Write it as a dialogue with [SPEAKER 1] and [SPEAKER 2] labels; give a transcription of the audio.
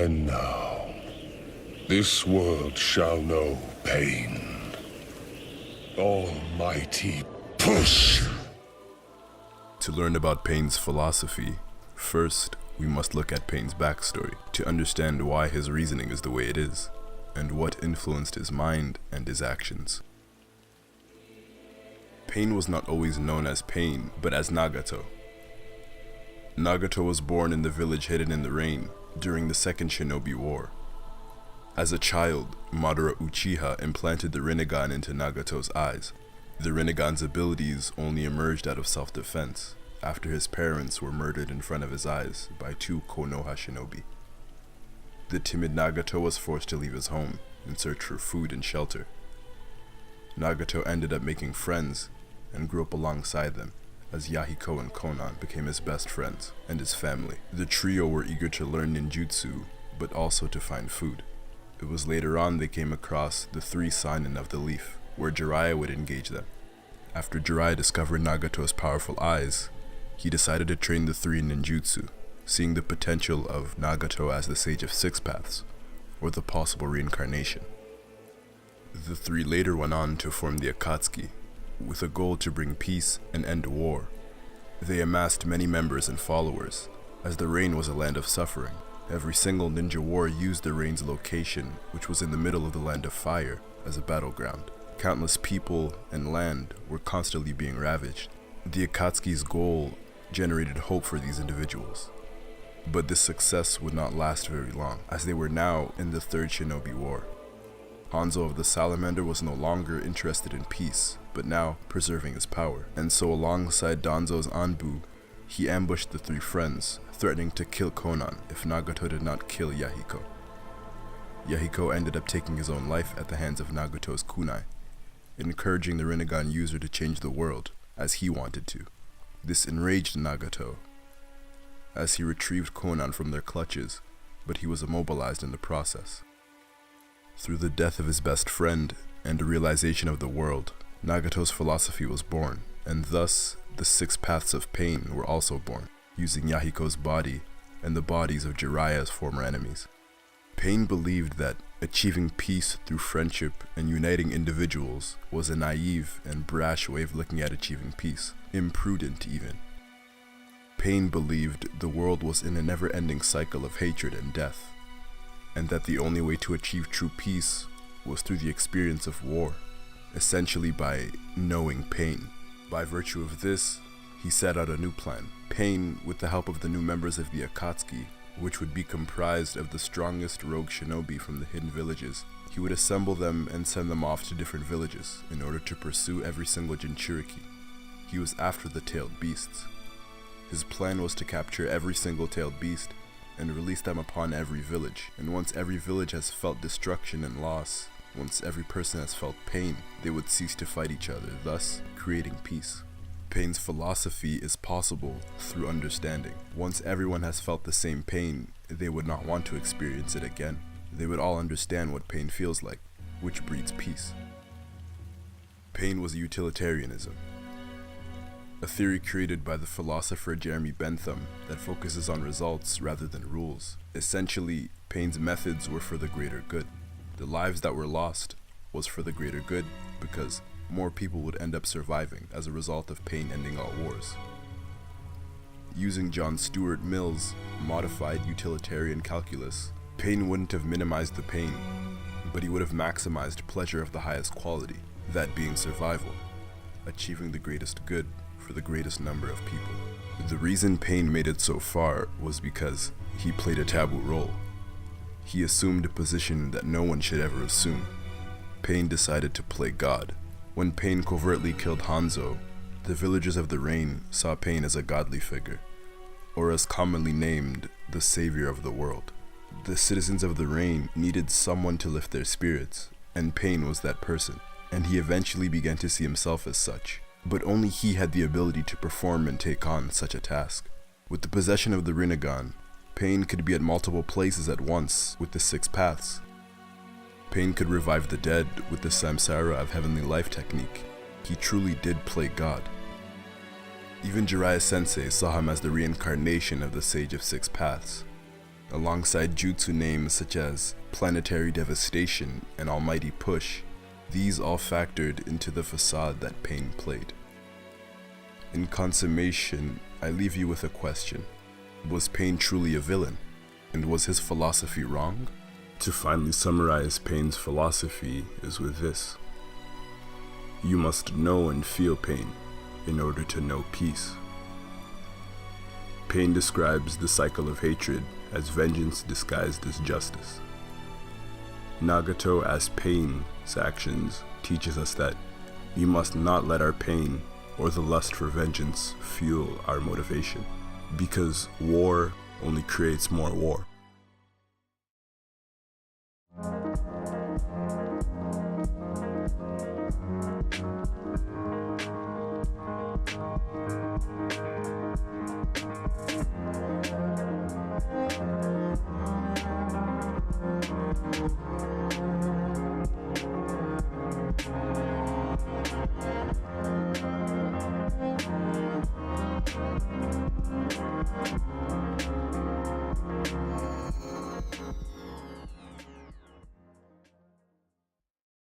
[SPEAKER 1] And now, this world shall know pain. Almighty push!
[SPEAKER 2] To learn about Pain's philosophy, first we must look at Pain's backstory to understand why his reasoning is the way it is, and what influenced his mind and his actions. Pain was not always known as Pain, but as Nagato. Nagato was born in the village hidden in the rain during the Second Shinobi War. As a child, Madara Uchiha implanted the Rinnegan into Nagato's eyes. The Rinnegan's abilities only emerged out of self-defense after his parents were murdered in front of his eyes by two Konoha shinobi. The timid Nagato was forced to leave his home in search for food and shelter. Nagato ended up making friends and grew up alongside them, as Yahiko and Konan became his best friends and his family. The trio were eager to learn ninjutsu, but also to find food. It was later on they came across the three Sanin of the Leaf, where Jiraiya would engage them. After Jiraiya discovered Nagato's powerful eyes, he decided to train the three in ninjutsu, seeing the potential of Nagato as the Sage of Six Paths, or the possible reincarnation. The three later went on to form the Akatsuki, with a goal to bring peace and end war. They amassed many members and followers, as the Rain was a land of suffering. Every single ninja war used the Rain's location, which was in the middle of the Land of Fire, as a battleground. Countless people and land were constantly being ravaged. The Akatsuki's goal generated hope for these individuals. But this success would not last very long, as they were now in the Third Shinobi War. Hanzo of the Salamander was no longer interested in peace, but now preserving his power. And so alongside Danzo's Anbu, he ambushed the three friends, threatening to kill Konan if Nagato did not kill Yahiko. Yahiko ended up taking his own life at the hands of Nagato's kunai, encouraging the Rinnegan user to change the world as he wanted to. This enraged Nagato, as he retrieved Konan from their clutches, but he was immobilized in the process. Through the death of his best friend and a realization of the world, Nagato's philosophy was born, and thus the Six Paths of Pain were also born, using Yahiko's body and the bodies of Jiraiya's former enemies. Pain believed that achieving peace through friendship and uniting individuals was a naive and brash way of looking at achieving peace, imprudent even. Pain believed the world was in a never-ending cycle of hatred and death, and that the only way to achieve true peace was through the experience of war, essentially by knowing pain. By virtue of this, he set out a new plan. Pain, with the help of the new members of the Akatsuki, which would be comprised of the strongest rogue shinobi from the hidden villages, he would assemble them and send them off to different villages in order to pursue every single Jinchuriki. He was after the tailed beasts. His plan was to capture every single tailed beast and release them upon every village, and once every village has felt destruction and loss, once every person has felt pain, they would cease to fight each other, thus creating peace. Pain's philosophy is possible through understanding. Once everyone has felt the same pain, they would not want to experience it again. They would all understand what pain feels like, which breeds peace. Pain was utilitarianism, a theory created by the philosopher Jeremy Bentham that focuses on results rather than rules. Essentially, Pain's methods were for the greater good. The lives that were lost was for the greater good because more people would end up surviving as a result of Pain ending all wars. Using John Stuart Mill's modified utilitarian calculus, Pain wouldn't have minimized the pain, but he would have maximized pleasure of the highest quality, that being survival, achieving the greatest good for the greatest number of people. The reason Pain made it so far was because he played a taboo role. He assumed a position that no one should ever assume. Pain decided to play God. When Pain covertly killed Hanzo, the villagers of the Rain saw Pain as a godly figure, or as commonly named, the savior of the world. The citizens of the Rain needed someone to lift their spirits, and Pain was that person, and he eventually began to see himself as such. But only he had the ability to perform and take on such a task. With the possession of the Rinnegan, Pain could be at multiple places at once with the Six Paths. Pain could revive the dead with the Samsara of Heavenly Life technique. He truly did play God. Even Jiraiya Sensei saw him as the reincarnation of the Sage of Six Paths, Alongside jutsu names such as Planetary Devastation and Almighty Push, these all factored into the facade that Pain played. In consummation, I leave you with a question. Was Pain truly a villain? And was his philosophy wrong? To finally summarize Pain's philosophy is with this. You must know and feel pain in order to know peace. Pain describes the cycle of hatred as vengeance disguised as justice. Nagato as Pain's actions teaches us that we must not let our pain or the lust for vengeance fuel our motivation, because war only creates more war.